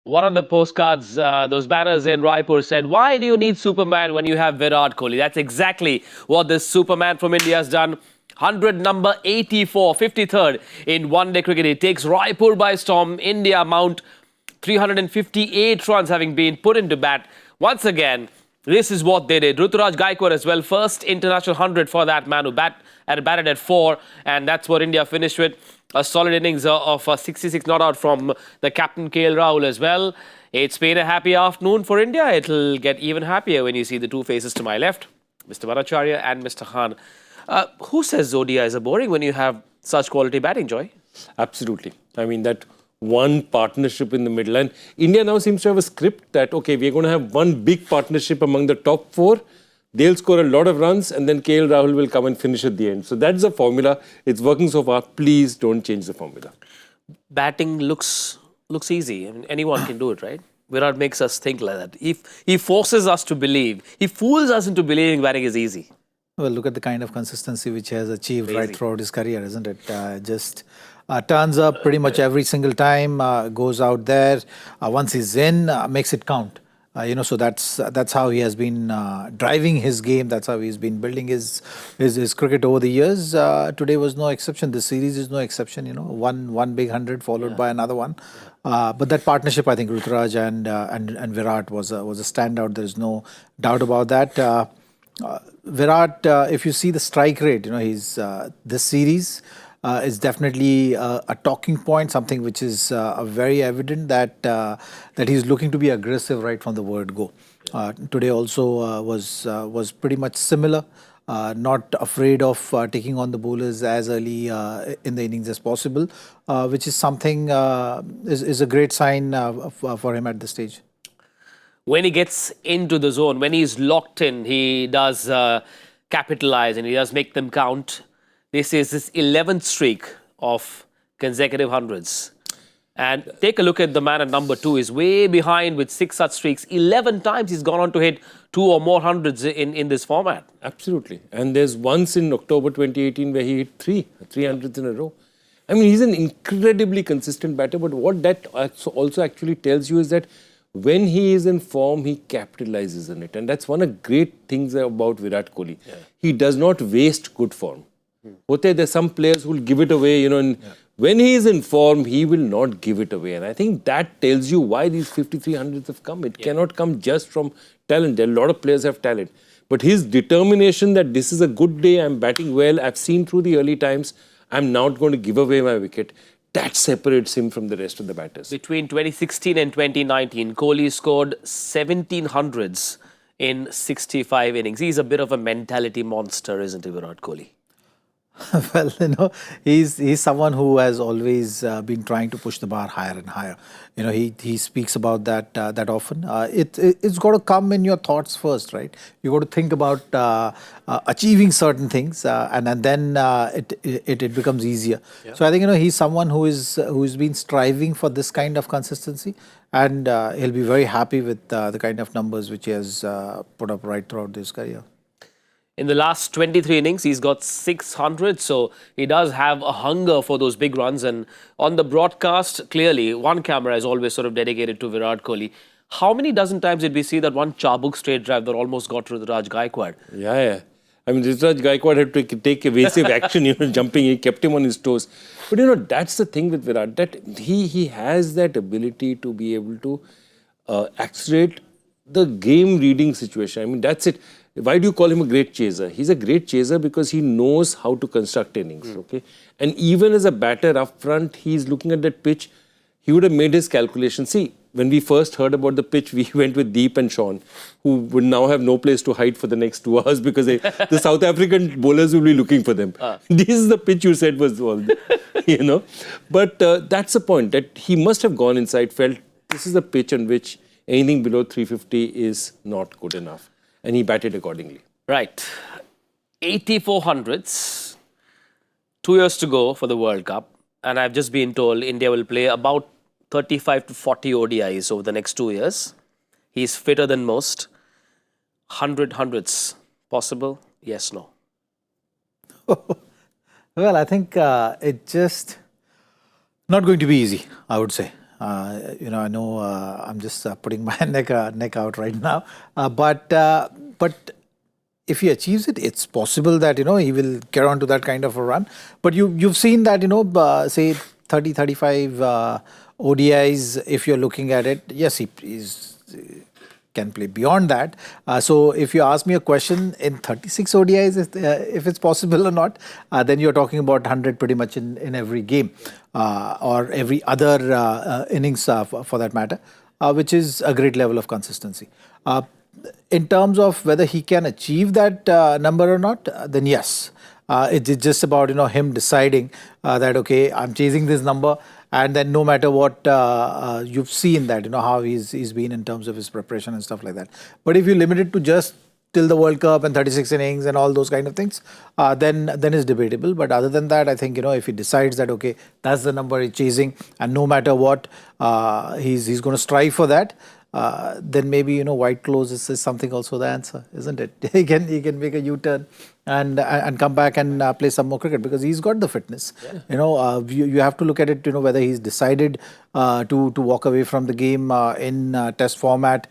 One of the postcards, those banners in Raipur said, "Why do you need Superman when you have Virat Kohli?" That's exactly what this Superman from India has done. 100 number 84, 53rd in one-day cricket. He takes Raipur by storm. India mount 358 runs having been put into bat. Once again, this is what they did. Ruturaj Gaikwad as well. First international 100 for that man who batted at 4. And that's what India finished with. A solid innings of 66 not out from the captain KL Rahul as well. It's been a happy afternoon for India. It'll get even happier when you see the two faces to my left, Mr. Bhattacharya and Mr. Khan. Who says Zodiac is boring when you have such quality batting, Joy? Absolutely. I mean, that one partnership in the middle. And India now seems to have a script that, okay, we're going to have one big partnership among the top 4. They'll score a lot of runs and then KL Rahul will come and finish at the end. So that's the formula. It's working so far. Please don't change the formula. Batting looks easy. I mean, anyone can do it, right? Virat makes us think like that. He forces us to believe. He fools us into believing batting is easy. Well, look at the kind of consistency which he has achieved right throughout his career, isn't it? Just turns up pretty much every single time, goes out there. Once he's in, makes it count. So that's how he has been driving his game. That's how he's been building his cricket over the years. Today was no exception. This series is no exception. One big 100 followed by another one. But that partnership, I think, Ruturaj and Virat was a standout. There is no doubt about that. Virat, if you see the strike rate, he's this series is definitely a talking point, something which is very evident that he's looking to be aggressive right from the word go. Today also was pretty much similar. Not afraid of taking on the bowlers as early in the innings as possible, which is something is a great sign for him at this stage. When he gets into the zone, when he's locked in, he does capitalize and he does make them count. This is his 11th streak of consecutive hundreds. And take a look at the man at number 2. He's way behind with 6 such streaks. 11 times he's gone on to hit 2 or more hundreds in this format. Absolutely. And there's once in October 2018 where he hit 300s in a row. I mean, he's an incredibly consistent batter. But what that also actually tells you is that when he is in form, he capitalizes on it. And that's one of the great things about Virat Kohli. Yeah. He does not waste good form. There's some players who will give it away, and when he is in form, he will not give it away. And I think that tells you why these 5300s have come. It cannot come just from talent. A lot of players have talent. But his determination that this is a good day, I'm batting well, I've seen through the early times, I'm not going to give away my wicket. That separates him from the rest of the batters. Between 2016 and 2019, Kohli scored 1700s in 65 innings. He's a bit of a mentality monster, isn't he, Virat Kohli? Well, he's someone who has always been trying to push the bar higher and higher. He speaks about that often. It's got to come in your thoughts first, right? You got to think about achieving certain things, and then it becomes easier. Yeah. So I think he's someone who's been striving for this kind of consistency, and he'll be very happy with the kind of numbers which he has put up right throughout his career. In the last 23 innings, he's got 600, so he does have a hunger for those big runs. And on the broadcast, clearly, one camera is always sort of dedicated to Virat Kohli. How many dozen times did we see that one Chabuk straight drive that almost got to Ruturaj Gaikwad? Yeah. I mean, Ruturaj Gaikwad had to take evasive action, jumping. He kept him on his toes. But, that's the thing with Virat, that he has that ability to be able to accelerate the game reading situation. I mean, that's it. Why do you call him a great chaser? He's a great chaser because he knows how to construct innings, okay? And even as a batter up front, he's looking at that pitch. He would have made his calculation. See, when we first heard about the pitch, we went with Deep and Sean, who would now have no place to hide for the next 2 hours because the South African bowlers will be looking for them. This is the pitch you said was all, But that's the point, that he must have gone inside, felt this is a pitch on which anything below 350 is not good enough. And he batted accordingly. Right. 84 hundreds. 2 years to go for the World Cup. And I've just been told India will play about 35 to 40 ODIs over the next 2 years. He's fitter than most. 100 hundreds. Possible? Yes, no. Well, I think it's just not going to be easy, I would say. I know I'm just putting my neck out right now, but if he achieves it, it's possible that he will get on to that kind of a run. But you've seen that say 30, 35 ODIs. If you're looking at it, yes, he's can play beyond that. So if you ask me a question in 36 ODIs, if it's possible or not, then you're talking about 100 pretty much in every game or every other innings for that matter, which is a great level of consistency. In terms of whether he can achieve that number or not, then yes. It's just about him deciding that okay, I'm chasing this number, and then no matter what, you've seen that how he's been in terms of his preparation and stuff like that. But if you limit it to just till the World Cup and 36 innings and all those kind of things, then it's debatable. But other than that, I think if he decides that okay, that's the number he's chasing, and no matter what, he's going to strive for that. Then maybe white clothes is something also the answer, isn't it? He can make a U-turn and come back and play some more cricket because he's got the fitness. Yeah. You have to look at it. Whether he's decided to walk away from the game in test format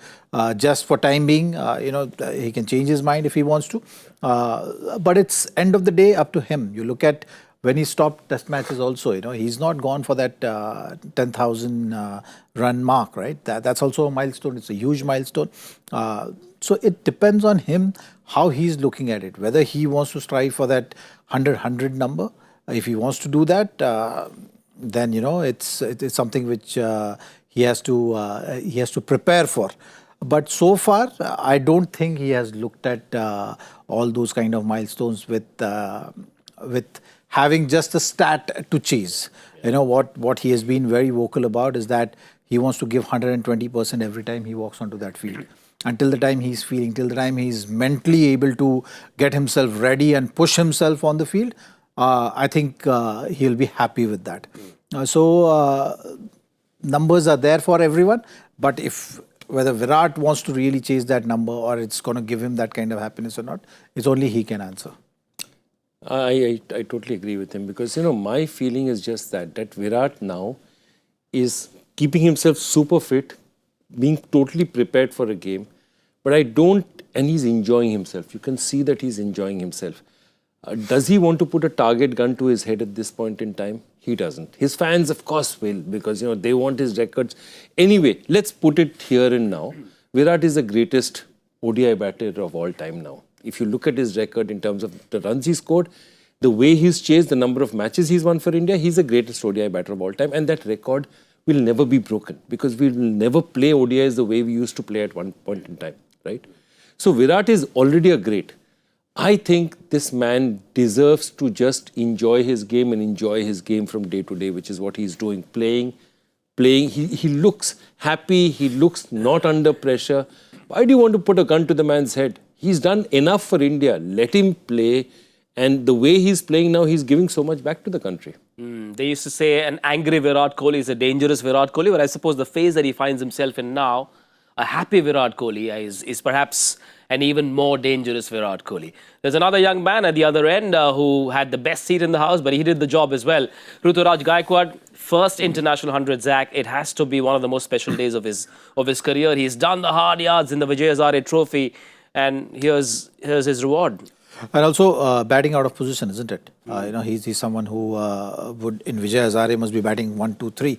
just for time being. He can change his mind if he wants to. But it's end of the day up to him. You look at when he stopped test matches also, he's not gone for that 10,000 run mark, right? That's also a milestone. It's a huge milestone. So it depends on him how he's looking at it, whether he wants to strive for that 100 number. If he wants to do that, then, it's something which he has to prepare for. But so far, I don't think he has looked at all those kind of milestones with having just a stat to chase. What he has been very vocal about is that he wants to give 120% every time he walks onto that field. Until the time he's feeling, till the time he's mentally able to get himself ready and push himself on the field, I think he'll be happy with that. Numbers are there for everyone, but whether Virat wants to really chase that number or it's going to give him that kind of happiness or not, it's only he can answer. I totally agree with him because, my feeling is just that Virat now is keeping himself super fit, being totally prepared for a game, but and he's enjoying himself. You can see that he's enjoying himself. Does he want to put a target gun to his head at this point in time? He doesn't. His fans, of course, will because, they want his records. Anyway, let's put it here and now. Virat is the greatest ODI batter of all time now. If you look at his record in terms of the runs he scored, the way he's chased, the number of matches he's won for India, he's the greatest ODI batter of all time. And that record will never be broken because we will never play ODIs the way we used to play at one point in time, right? So Virat is already a great. I think this man deserves to just enjoy his game and enjoy his game from day to day, which is what he's doing, playing. He looks happy. He looks not under pressure. Why do you want to put a gun to the man's head? He's done enough for India. Let him play. And the way he's playing now, he's giving so much back to the country. They used to say an angry Virat Kohli is a dangerous Virat Kohli, but I suppose the phase that he finds himself in now, a happy Virat Kohli is perhaps an even more dangerous Virat Kohli. There's another young man at the other end who had the best seat in the house, but he did the job as well. Ruturaj Gaikwad, first international 100 Zach. It has to be one of the most special days of his career. He's done the hard yards in the Vijay Hazare Trophy, and here's his reward. And also batting out of position, isn't it? He's someone who would, in Vijay Hazare, must be batting 1, 2, 3.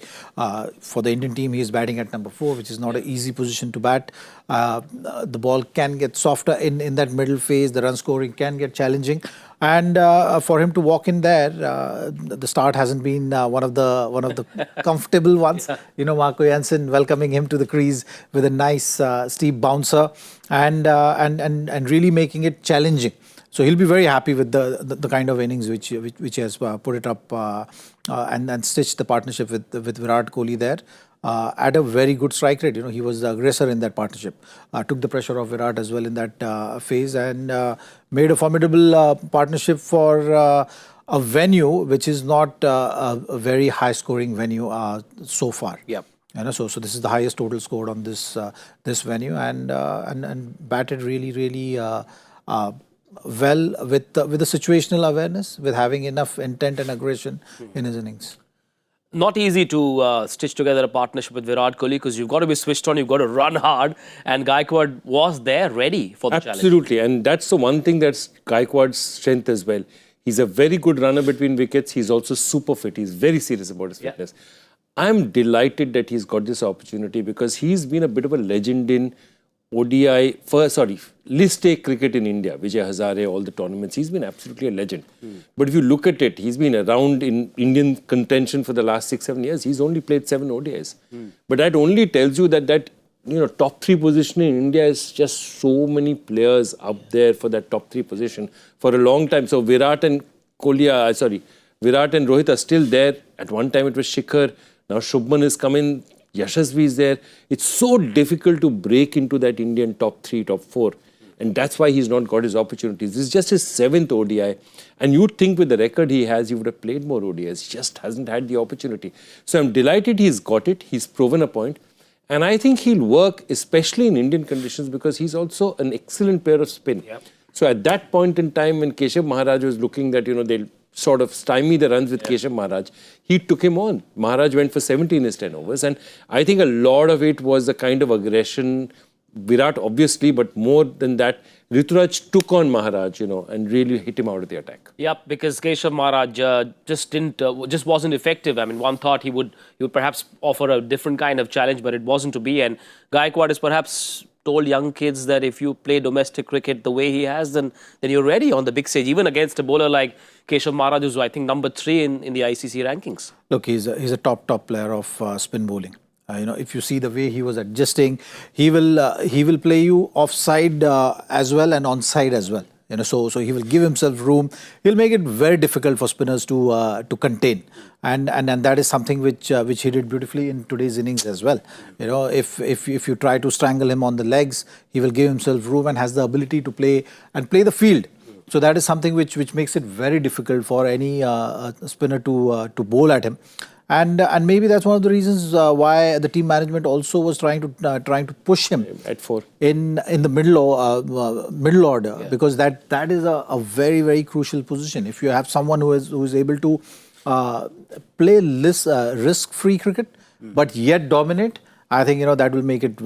For the Indian team, he's batting at number 4, which is not an easy position to bat. The ball can get softer in that middle phase. The run scoring can get challenging. And for him to walk in there, the start hasn't been one of the comfortable ones. Marco Jansen welcoming him to the crease with a nice steep bouncer and really making it challenging. So he'll be very happy with the kind of innings which he has put it up and stitched the partnership with Virat Kohli there at a very good strike rate. He was the aggressor in that partnership, took the pressure off Virat as well in that phase and made a formidable partnership for a venue which is not a very high scoring venue so far. Yep. So this is the highest total scored on this venue and batted really well with the situational awareness, with having enough intent and aggression in his innings. Not easy to stitch together a partnership with Virat Kohli because you've got to be switched on, you've got to run hard, and Gaikwad was there ready for the challenge. Absolutely, and that's the one thing that's Gaikwad's strength as well. He's a very good runner between wickets. He's also super fit. He's very serious about his fitness. I'm delighted that he's got this opportunity because he's been a bit of a legend in list A cricket in India. Vijay Hazare, all the tournaments. He's been absolutely a legend. But if you look at it, he's been around in Indian contention for the last 6-7 years. He's only played 7 ODIs. But that only tells you that top 3 position in India is just so many players up there for that top 3 position for a long time. So Virat and Rohit are still there. At one time it was Shikhar. Now Shubman is coming. Yashasvi is there. It's so difficult to break into that Indian top 3, top 4. And that's why he's not got his opportunities. This is just his 7th ODI. And you'd think with the record he has, he would have played more ODIs. He just hasn't had the opportunity. So I'm delighted he's got it. He's proven a point. And I think he'll work, especially in Indian conditions, because he's also an excellent player of spin. So at that point in time, when Keshav Maharaj was looking that, they'll sort of stymie the runs with Keshav Maharaj, he took him on. Maharaj went for 17 in his 10 overs. And I think a lot of it was the kind of aggression, Virat obviously, but more than that, Rituraj took on Maharaj, and really hit him out of the attack. Yep, because Keshav Maharaj just wasn't effective. I mean, one thought he would perhaps offer a different kind of challenge, but it wasn't to be. And Gaikwad is perhaps told young kids that if you play domestic cricket the way he has, then you're ready on the big stage, even against a bowler like Keshav Maharaj, who's I think number 3 in the ICC rankings. Look, he's a top player of spin bowling. If you see the way he was adjusting, he will play you offside as well and onside as well. So he will give himself room. He'll make it very difficult for spinners to contain, and that is something which he did beautifully in today's innings as well. If you try to strangle him on the legs, he will give himself room and has the ability to play the field. So that is something which makes it very difficult for any spinner to bowl at him. And maybe that's one of the reasons why the team management also was trying to push him at 4 in the middle order, because that is a very, very crucial position. If you have someone who is able to play risk-free cricket but yet dominate, I think that will make it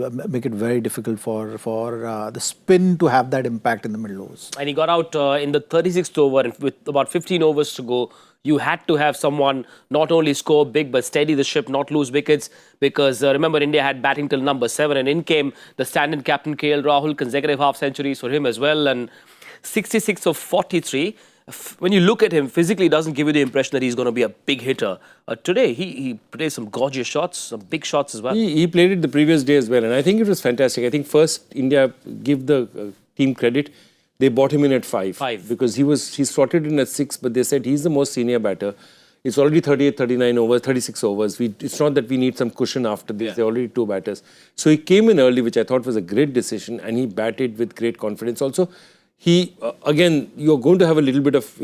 very difficult for the spin to have that impact in the middle overs. And he got out in the 36th over, and with about 15 overs to go. You had to have someone not only score big but steady the ship, not lose wickets, because remember India had batting till number 7, and in came the stand-in captain KL Rahul, consecutive half centuries for him as well, and 66 of 43. When you look at him, physically doesn't give you the impression that he's going to be a big hitter. Today, he played some gorgeous shots, some big shots as well. He played it the previous day as well, and I think it was fantastic. I think first, India, give the team credit, they bought him in at 5. Because he slotted in at 6, but they said he's the most senior batter. It's already 38, 39 overs, 36 overs. It's not that we need some cushion after this. There are already 2 batters. So he came in early, which I thought was a great decision, and he batted with great confidence. Also, again, you're going to have a little bit of,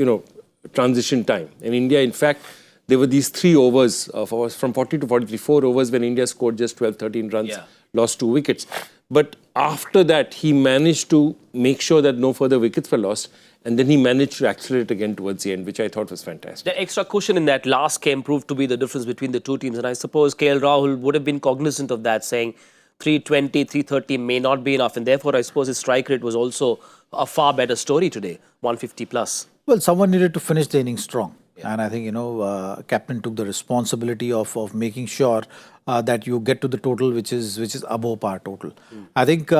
transition time. In India, in fact, there were these 3 overs from 40 to 43, 4 overs when India scored just 12, 13 runs, lost 2 wickets. But after that, he managed to make sure that no further wickets were lost. And then he managed to accelerate again towards the end, which I thought was fantastic. The extra cushion in that last game proved to be the difference between the 2 teams. And I suppose KL Rahul would have been cognizant of that, saying 320, 330 may not be enough. And therefore, I suppose his strike rate was also a far better story today, 150 plus. Well, someone needed to finish the innings strong. And I think, captain took the responsibility of making sure that you get to the total which is above par total. I think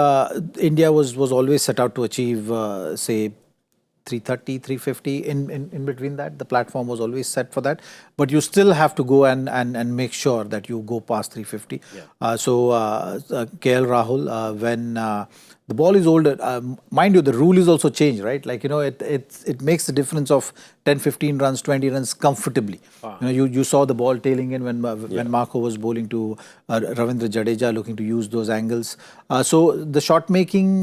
India was always set out to achieve, say, 330, 350. In between that, the platform was always set for that. But you still have to go and make sure that you go past 350. So KL Rahul, when the ball is older, mind you, the rule is also changed, right? Like, it makes the difference of 10, 15 runs, 20 runs comfortably. You saw the ball tailing in when Marco was bowling to Ravindra Jadeja, looking to use those angles. So the shot making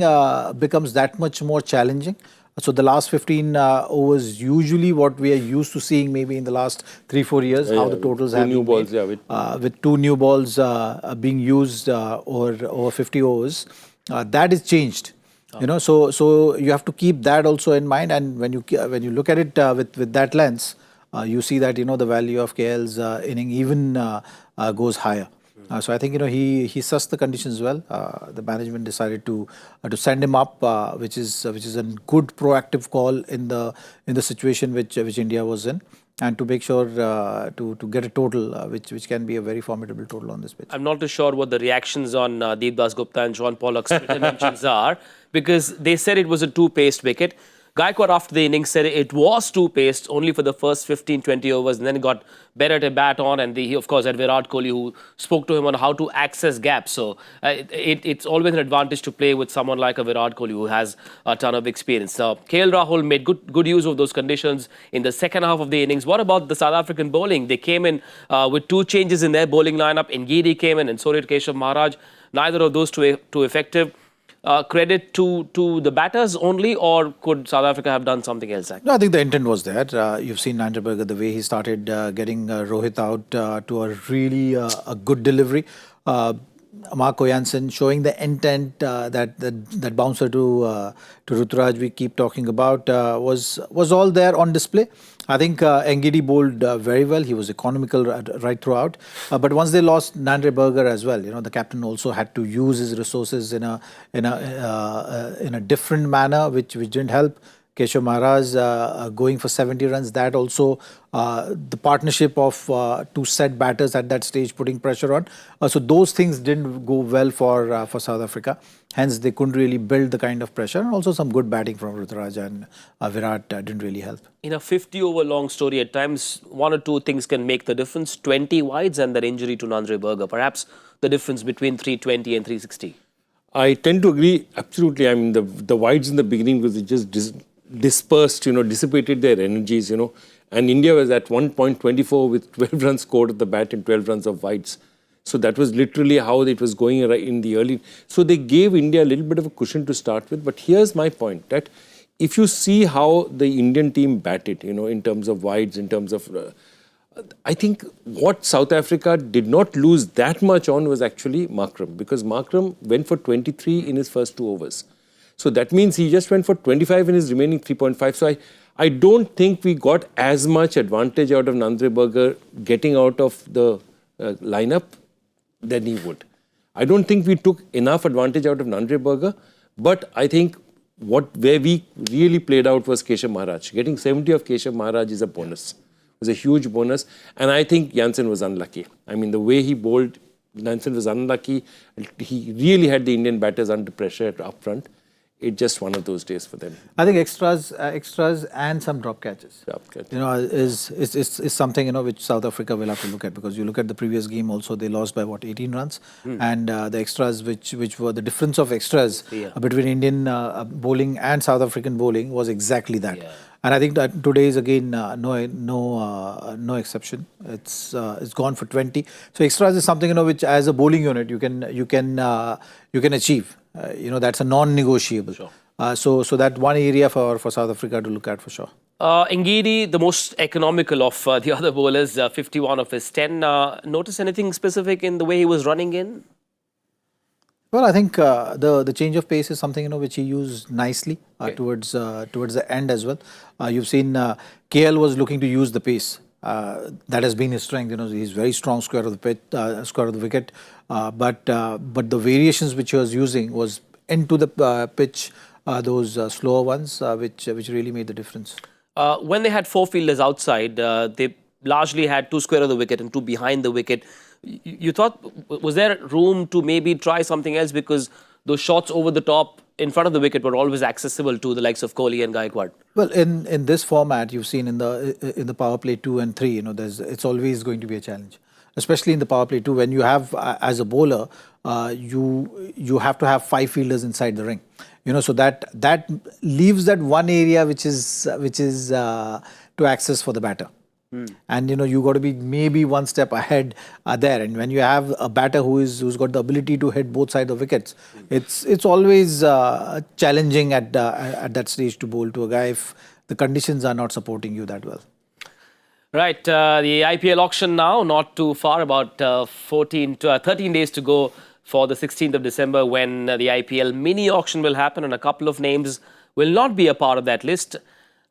becomes that much more challenging. So the last 15 overs, usually what we are used to seeing maybe in the last 3-4 years, how the totals have been made, with 2 new balls being used over 50 overs. That is changed, so you have to keep that also in mind. And when you look at it with that lens, you see that the value of KL's inning even goes higher. So I think he sussed the conditions well. The management decided to send him up, which is a good proactive call in the situation which India was in, and to make sure to get a total which can be a very formidable total on this pitch. I'm not too sure what the reactions on Deep Das Gupta and John Pollock's mentions are, because they said it was a two-paced wicket. Gaikwad after the innings said it was two-paced only for the first 15-20 overs, and then got better to bat on, and he of course had Virat Kohli who spoke to him on how to access gaps. So it's always an advantage to play with someone like a Virat Kohli who has a ton of experience. Now, KL Rahul made good use of those conditions in the second half of the innings. What about the South African bowling? They came in with two changes in their bowling lineup. Ngidi came in and so did Keshav Maharaj. Neither of those too effective. Credit to the batters only, or could South Africa have done something else? No, I think the intent was there. You've seen Narendra Berger, the way he started getting Rohit out to a really a good delivery. Marco Jansen showing the intent that bouncer to Ruturaj we keep talking about was all there on display. I think Ngidi bowled very well. He was economical right throughout. But once they lost Narendra Berger as well, the captain also had to use his resources in a different manner, which didn't help. Keshav Maharaj going for 70 runs. That also, the partnership of two set batters at that stage putting pressure on. So those things didn't go well for South Africa. Hence, they couldn't really build the kind of pressure. And also some good batting from Ruturaj and Virat didn't really help. In a 50-over long story, at times, one or two things can make the difference. 20 wides and that injury to Narendra Berger. Perhaps the difference between 320 and 360. I tend to agree absolutely. I mean, the wides in the beginning because it just dispersed, dissipated their energies, and India was at 1.24 with 12 runs scored at the bat and 12 runs of wides. So that was literally how it was going in the early. So they gave India a little bit of a cushion to start with. But here's my point, that if you see how the Indian team batted, in terms of wides, in terms of... I think what South Africa did not lose that much on was actually Markram, because Markram went for 23 in his first 2 overs. So that means he just went for 25 in his remaining 3.5. So I don't think we got as much advantage out of Narendra Berger getting out of the lineup than he would. I don't think we took enough advantage out of Narendra Berger, but I think where we really played out was Keshav Maharaj. Getting 70 of Keshav Maharaj is a bonus. It was a huge bonus. And I think Jansen was unlucky. I mean, the way he bowled, Jansen was unlucky. He really had the Indian batters under pressure up front. It's just one of those days for them. I think extras and some drop catches. Is something which South Africa will have to look at, because you look at the previous game also, they lost by 18 runs, and the extras which were the difference of extras between Indian bowling and South African bowling was exactly that. And I think that today is again no exception. It's gone for 20. So extras is something which as a bowling unit you can achieve. That's a non-negotiable. Sure. So that one area for South Africa to look at for sure. Ngidi, the most economical of the other bowlers, 51 of his 10. Notice anything specific in the way he was running in? Well, I think the change of pace is something which he used nicely towards the end as well. You've seen KL was looking to use the pace. That has been his strength. He's very strong square of the wicket. But the variations which he was using was into the pitch, those slower ones, which really made the difference. When they had 4 fielders outside, they largely had 2 square of the wicket and 2 behind the wicket. You thought, was there room to maybe try something else, because those shots over the top in front of the wicket were always accessible to the likes of Kohli and Gaikwad? Well, in this format, you've seen in the power play 2 and 3, it's always going to be a challenge, especially in the power play 2 when you have as a bowler, you have to have 5 fielders inside the ring. So that leaves that one area which is to access for the batter. And you got to be maybe one step ahead there. And when you have a batter who's got the ability to hit both sides of wickets, it's always challenging at that stage to bowl to a guy if the conditions are not supporting you that well. Right, the IPL auction now, not too far, about 13 days to go for the 16th of December when the IPL mini auction will happen, and a couple of names will not be a part of that list.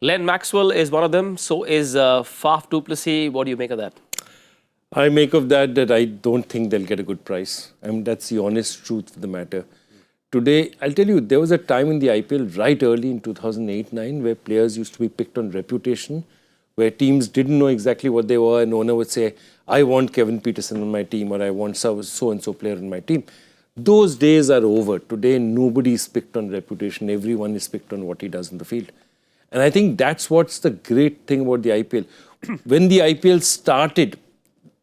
Glenn Maxwell is one of them. So is Faf du Plessis. What do you make of that? I make of that I don't think they'll get a good price. I mean, that's the honest truth of the matter. Today, I'll tell you, there was a time in the IPL right early in 2008-9 where players used to be picked on reputation, where teams didn't know exactly what they were, and owner would say, I want Kevin Peterson on my team, or I want so-and-so player on my team. Those days are over. Today, nobody is picked on reputation. Everyone is picked on what he does in the field. And I think that's what's the great thing about the IPL. When the IPL started,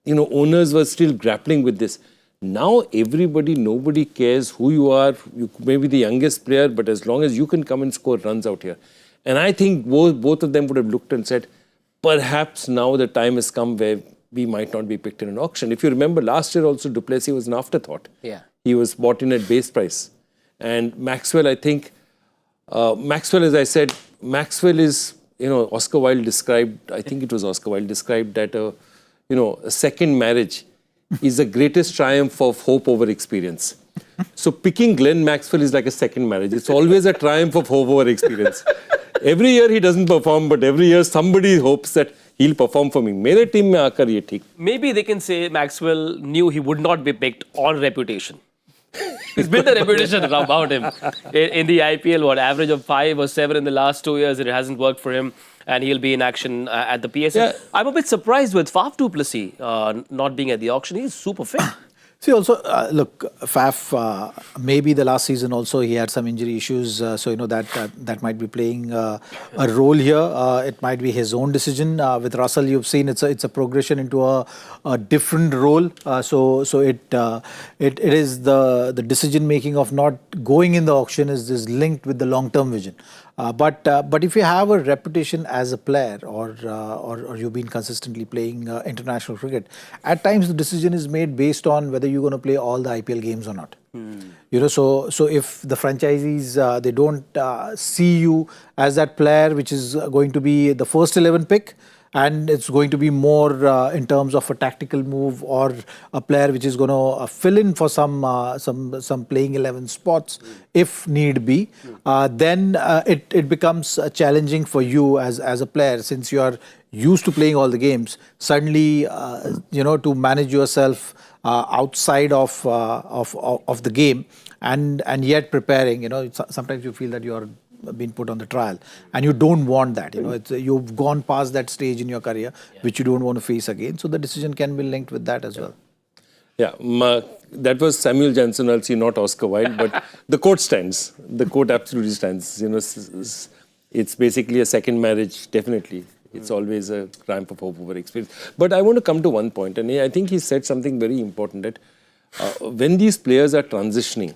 owners were still grappling with this. Now nobody cares who you are. You may be the youngest player, but as long as you can come and score runs out here. And I think both of them would have looked and said, perhaps now the time has come where we might not be picked in an auction. If you remember, last year also, du Plessis was an afterthought. Yeah. He was bought in at base price. And Maxwell, I think, as I said, Maxwell is, Oscar Wilde described, I think it was Oscar Wilde described that, a second marriage is the greatest triumph of hope over experience. So picking Glenn Maxwell is like a second marriage. It's always a triumph of hope over experience. Every year he doesn't perform, but every year somebody hopes that he'll perform for me. मेरे team में आकर ये ठीक. Maybe they can say Maxwell knew he would not be picked on reputation. He's built a reputation about him in the IPL. What, average of 5 or 7 in the last 2 years? It hasn't worked for him, and he'll be in action at the PSL. Yeah. I'm a bit surprised with Faf du Plessis not being at the auction. He's super fit. See, also, look, Faf, maybe the last season also he had some injury issues, so that might be playing a role here. It might be his own decision. With Russell, you've seen it's a progression into a different role. So it is the decision making of not going in the auction is linked with the long-term vision. But if you have a reputation as a player or you've been consistently playing international cricket, at times the decision is made based on whether you're going to play all the IPL games or not. So if the franchisees they don't see you as that player which is going to be the first 11 pick, and it's going to be more in terms of a tactical move or a player which is going to fill in for some playing 11 spots if need be, then it becomes challenging for you as a player, since you are used to playing all the games. Suddenly, to manage yourself outside of the game and yet preparing, sometimes you feel that you are been put on the trial, and you don't want that. You've gone past that stage in your career, which you don't want to face again. So the decision can be linked with that as well. Yeah, that was Samuel Johnson, not Oscar Wilde, but the court stands. The court absolutely stands. It's basically a second marriage, definitely. It's always a triumph of hope over experience. But I want to come to one point, and I think he said something very important, that when these players are transitioning,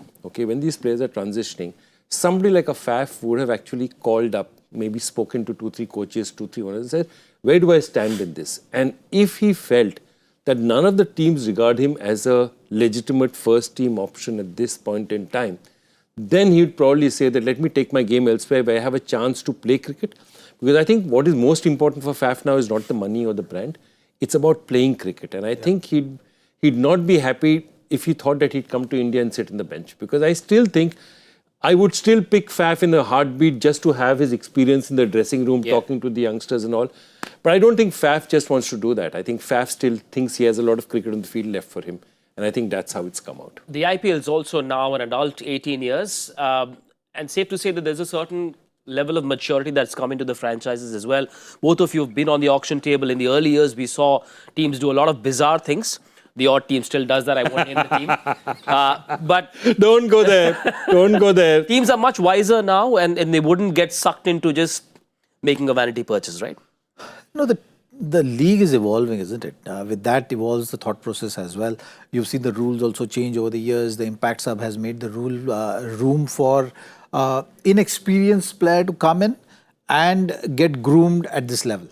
somebody like a Faf would have actually called up, maybe spoken to 2-3 coaches, 2-3 owners, and said, where do I stand in this? And if he felt that none of the teams regard him as a legitimate first team option at this point in time, then he would probably say that let me take my game elsewhere where I have a chance to play cricket. Because I think what is most important for Faf now is not the money or the brand. It's about playing cricket. And I think he'd not be happy if he thought that he'd come to India and sit on the bench. Because I still think I would still pick Faf in a heartbeat just to have his experience in the dressing room, talking to the youngsters and all. But I don't think Faf just wants to do that. I think Faf still thinks he has a lot of cricket on the field left for him. And I think that's how it's come out. The IPL is also now an adult, 18 years. And safe to say that there's a certain level of maturity that's come into the franchises as well. Both of you have been on the auction table. In the early years, we saw teams do a lot of bizarre things. The odd team still does that. I won't name the team. But don't go there. Don't go there. Teams are much wiser now, and they wouldn't get sucked into just making a vanity purchase, right? No, the league is evolving, isn't it? With that evolves the thought process as well. You've seen the rules also change over the years. The Impact Sub has made the room for inexperienced player to come in and get groomed at this level.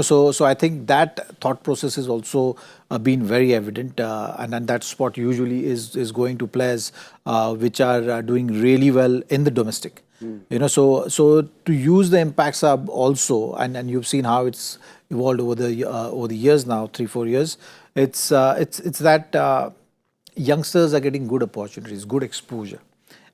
So I think that thought process has also been very evident, and that spot usually is going to players which are doing really well in the domestic. So to use the Impact Sub also, and you've seen how it's evolved over the years now, 3-4 years. It's that youngsters are getting good opportunities, good exposure,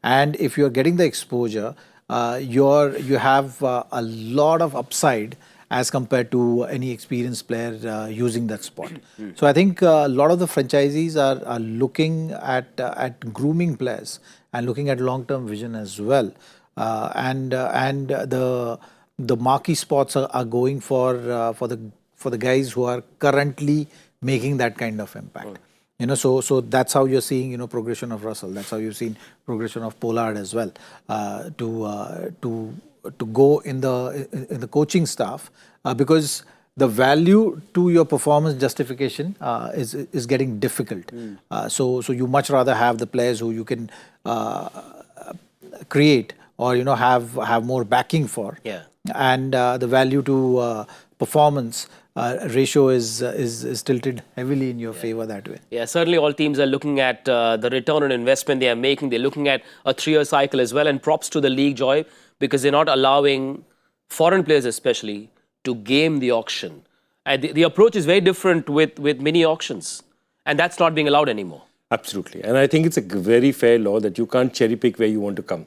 and if you're getting the exposure, you have a lot of upside as compared to any experienced player using that spot. So I think a lot of the franchisees are looking at grooming players and looking at long-term vision as well. And the marquee spots are going for the guys who are currently making that kind of impact. So that's how you're seeing progression of Russell. That's how you've seen progression of Pollard as well. To go in the coaching staff because the value to your performance justification is getting difficult. So you much rather have the players who you can create or have more backing for. Yeah. And the value to performance ratio is tilted heavily in your favor that way. Yeah, certainly all teams are looking at the return on investment they are making. They're looking at a 3-year cycle as well. And props to the league, Joy, because they're not allowing foreign players especially to game the auction. And the approach is very different with mini auctions. And that's not being allowed anymore. Absolutely. And I think it's a very fair law that you can't cherry pick where you want to come.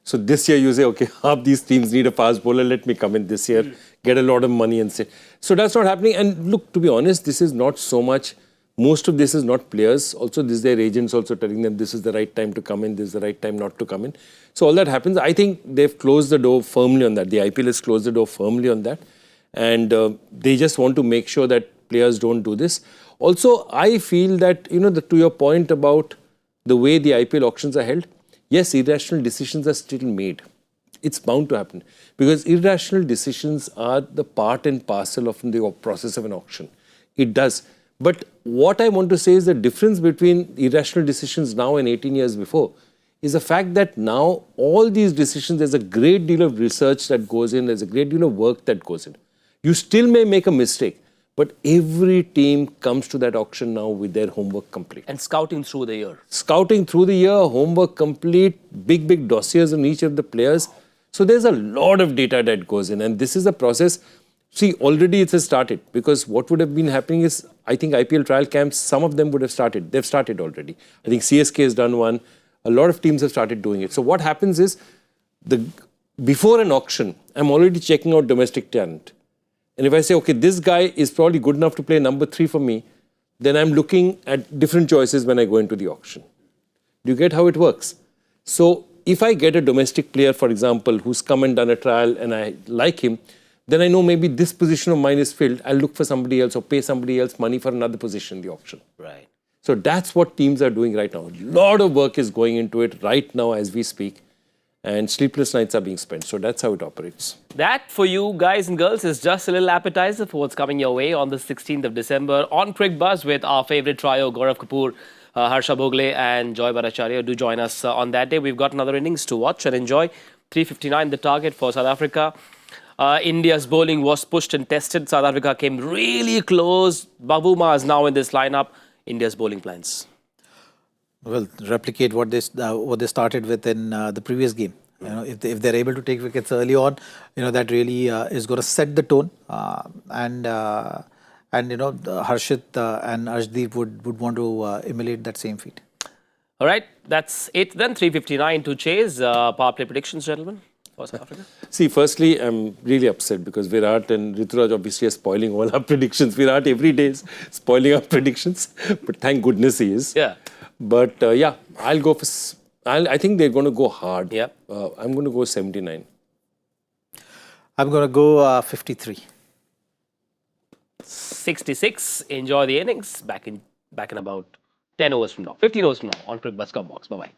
So this year you say, okay, half these teams need a fast bowler, let me come in this year, get a lot of money and say. So that's not happening. And look, to be honest, this is not so much, most of this is not players. Also, this is their agents also telling them this is the right time to come in, this is the right time not to come in. So all that happens. I think they've closed the door firmly on that. The IPL has closed the door firmly on that. And they just want to make sure that players don't do this. Also, I feel that, to your point about the way the IPL auctions are held, yes, irrational decisions are still made. It's bound to happen because irrational decisions are the part and parcel of the process of an auction. It does. But what I want to say is the difference between irrational decisions now and 18 years before is the fact that now all these decisions, there's a great deal of research that goes in, there's a great deal of work that goes in. You still may make a mistake, but every team comes to that auction now with their homework complete. And scouting through the year. Scouting through the year, homework complete, big dossiers on each of the players. So there's a lot of data that goes in. And this is a process. See, already it has started. Because what would have been happening is, I think IPL trial camps, some of them would have started. They've started already. I think CSK has done one. A lot of teams have started doing it. So what happens is, before an auction, I'm already checking out domestic talent. And if I say, okay, this guy is probably good enough to play number 3 for me, then I'm looking at different choices when I go into the auction. Do you get how it works? So if I get a domestic player, for example, who's come and done a trial and I like him, then I know maybe this position of mine is filled. I'll look for somebody else or pay somebody else money for another position in the auction. Right. So that's what teams are doing right now. A lot of work is going into it right now as we speak. And sleepless nights are being spent. So that's how it operates. That, for you guys and girls, is just a little appetizer for what's coming your way on the 16th of December on Crick Buzz with our favorite trio, Gaurav Kapoor, Harsha Bhogle and Joy Bhattacharya. Do join us on that day. We've got another innings to watch and enjoy. 3:59 the target for South Africa. India's bowling was pushed and tested. South Africa came really close. Babuma is now in this lineup. India's bowling plans. Well, replicate what they started with in the previous game. If they're able to take wickets early on, that really is going to set the tone. And Harshit and Arshdeep would want to emulate that same feat. All right, that's it then. 3:59 to chase. Power play predictions, gentlemen, for South Africa. See, firstly, I'm really upset because Virat and Rituraj obviously are spoiling all our predictions. Virat every day is spoiling our predictions, but thank goodness he is. Yeah. But yeah, I'll go for. I think they're going to go hard. Yeah. I'm going to go 79. I'm going to go 53. 66. Enjoy the innings. Back in about 10 overs from now. 15 overs from now on Crick Buzz. Come box. Bye bye.